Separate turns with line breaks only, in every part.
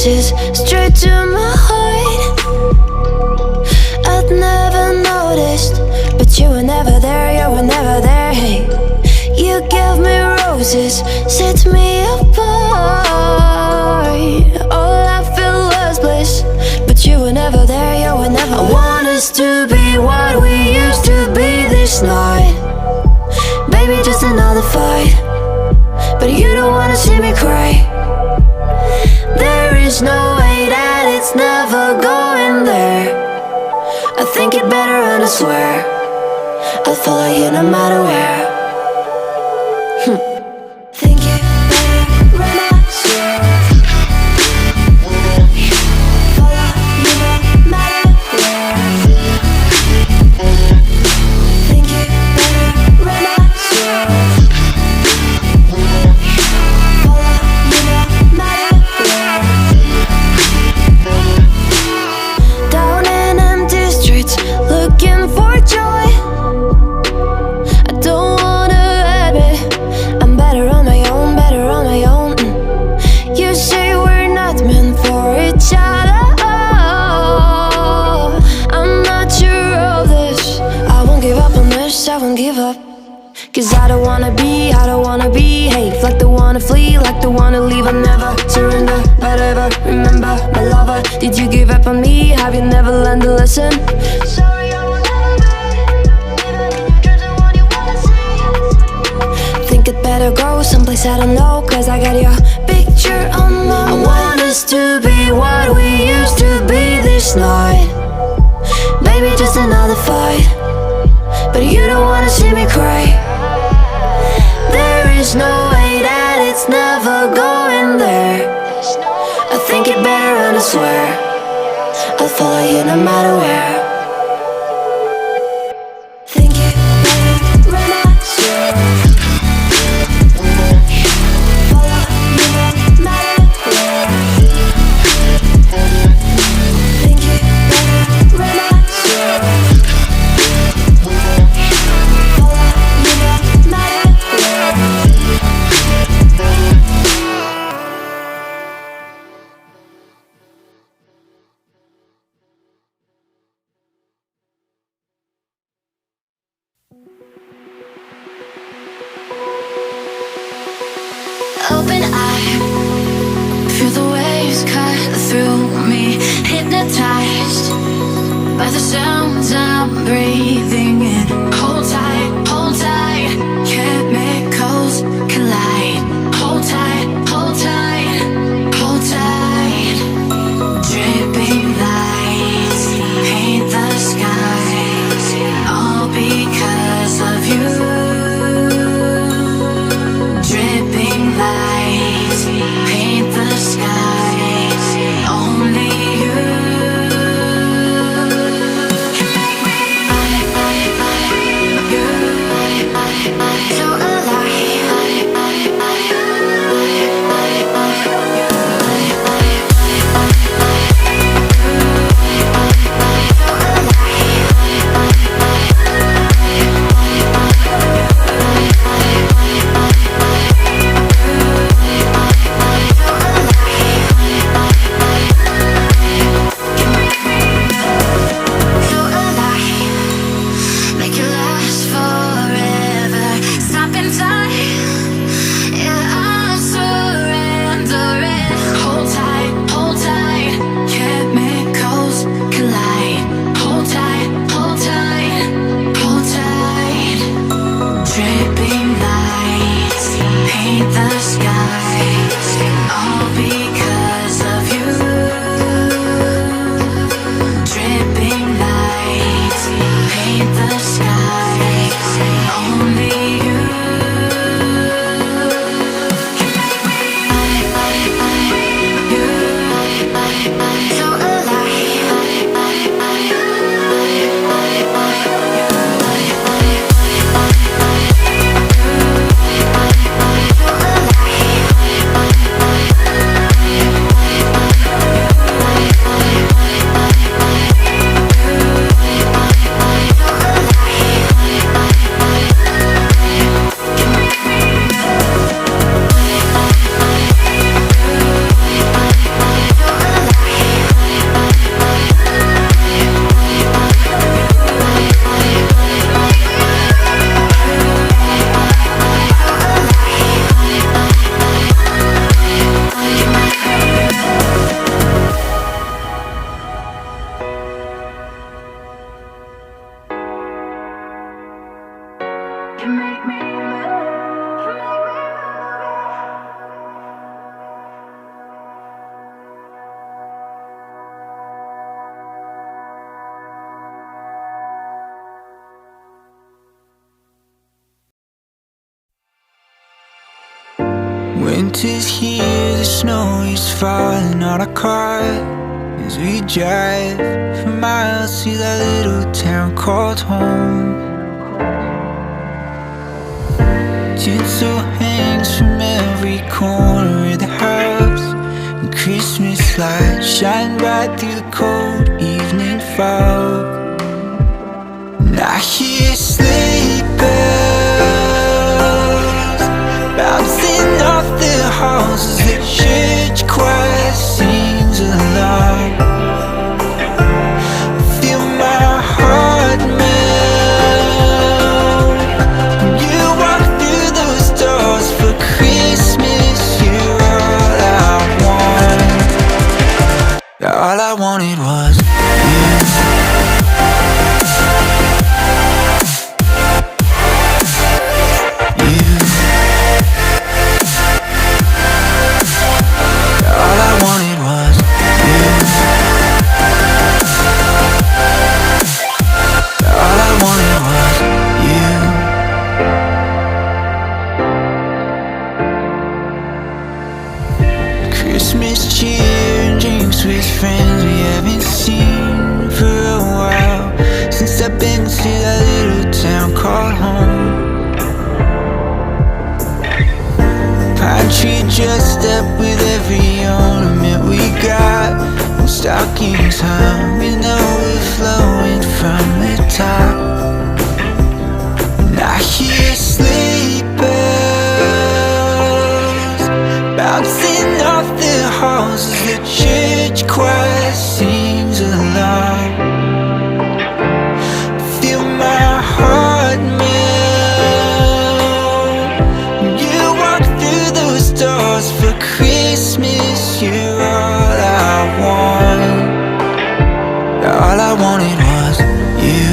roses straight to my heart. I'd never noticed, but you were never there, you were never there. Hey, you gave me roses, set me apart. All I feel was bliss, but you were never there, you were never there. I want us to be what we used to be this night. Baby, just another fight, but you don't wanna see me cry. There is no way that it's never going there. I think it better and I swear I'll follow you no matter where. Think it better and I swear follow you no matter where. Think it better and I swear follow you no matter where. Down in empty streets, looking for joy. I don't wanna admit I'm better on my own, better on my own. You say we're not meant for each other. I'm not sure of this. I won't give up on this, I won't give up. Cause I don't wanna be, I don't wanna behave like the wanna flee, like the wanna leave. I'll never surrender, but ever remember my lover. Did you give up on me? Have you never learned to listen? Sorry, I will never be even in your dreams the one you wanna see. Think it better go someplace I don't know, cause I got your picture on my mind. I want us to be what we used to be this night. Baby, just another fight, but you don't wanna see me cry. There is no way that it's never going there. I think it better and I swear I'll follow you no matter where. Think it better and I swear follow you no matter where. Think it better and I swear follow you no matter where. Open eye, feel the waves cut through me, hypnotized by the sounds I'm breathing in. Hold tight, chemicals collide. Hold tight, hold tight, hold tight. Dripping lights paint the skies, all because of you. Dripping lights paint the skies, only you can make me you so alive.
Winter's here, the snow is falling on our car as we drive for miles to that little town called home. Tinsel hangs from every corner of the house, and Christmas lights shine bright through the cold evening fog. And I hear sleigh bells bouncing off the halls as the church choir sings along. I feel my heart melt when you walk through those doors for Christmas. You're all I want. All I wanted was you. Christmas cheer and drinks with friends we haven't seen for a while, since I've been to that little town called home. Pine tree dressed up with every ornament we got, and stockings hung with overflowing from the top. And I hear sleigh bells bouncing off the halls as the church choir sings along. Feel my heart melt when you walk through those doors for Christmas. You're all I want. All I wanted was you.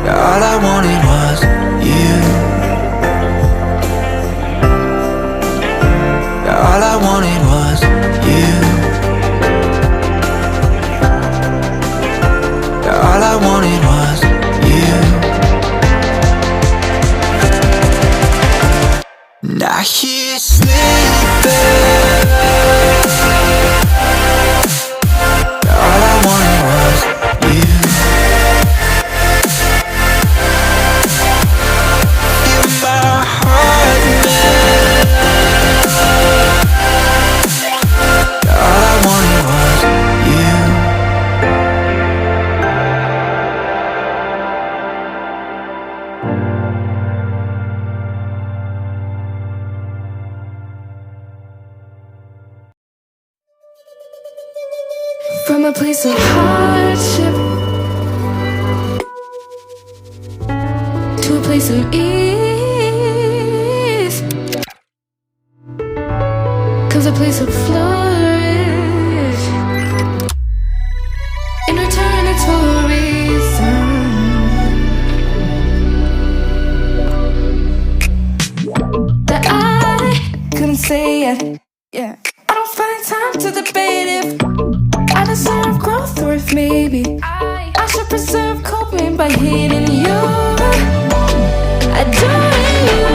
All I wanted was you. All I wanted was you. All I wanted was you. And I hear sleigh bells. All I wanted was you. Feel my heart melt. All I wanted was you.
From a place of hardship to a place of ease comes a place of flourish. In return, it's for a reason. That I couldn't say it. Yeah, I don't find time to debate if I deserve growth, or if maybe I should preserve coping by hitting you, adoring you.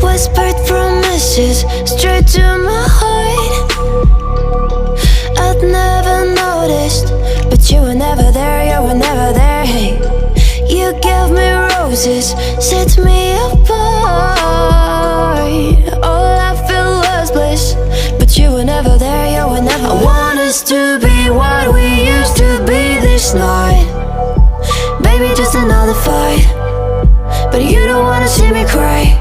Whispered promises straight to my heart. I'd never noticed, but you were never there, you were never there. Hey, you gave me roses, set me apart. All I feel was bliss, but you were never there, you were never there. I want us to be what we used to be this night. Baby, just another fight, but you don't wanna see me cry.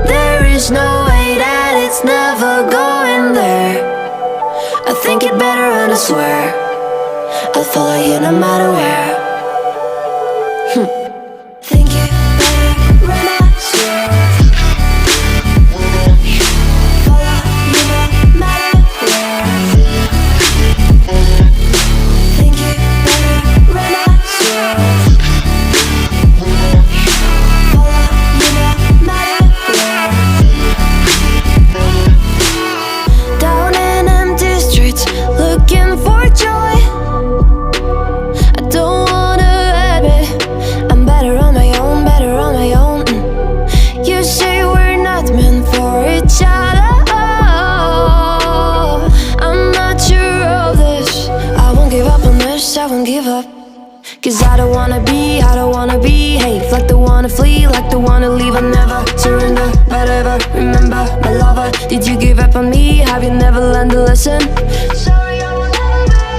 There is no way that it's never going there. I think it better and I swear I'll follow you no matter where. Think it better and I swear follow you no matter where. Think it better and I swear follow you no matter where. Down in empty streets, looking for joy. I don't wanna admit I'm better on my own, better on my own. You say we're not meant for each other. I'm not sure of this. I won't give up on this, I won't give up. Cause I don't wanna behave like the one to flee, like the one to leave. I'll never surrender, but ever remember my lover. Did you give up on me? Have you never learned to listen? Sorry, I will never be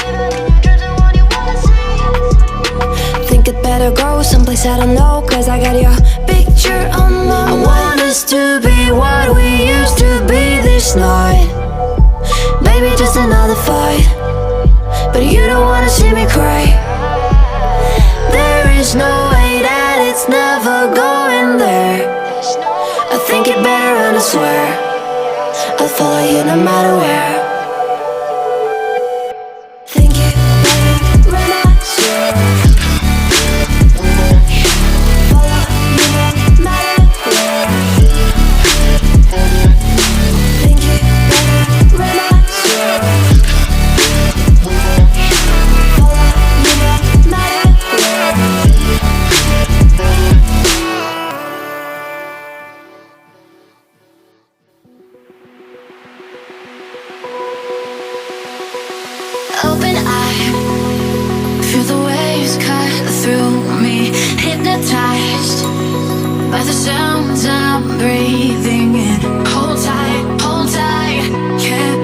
even in your dreams the one you wanna see. Think it better go someplace I don't know, cause I got your picture on my mind. I want us to be what we used to be this night. Baby, just another fight, but you don't wanna see me cry. There is no way that it's never going there. I think it better and I swear I'll follow you no matter where. Think it better and I swear follow you no matter where. Think it better and I swear follow you no matter where. Open eye, feel the waves cut through me. Hypnotized by the sounds I'm breathing in. Hold tight, can't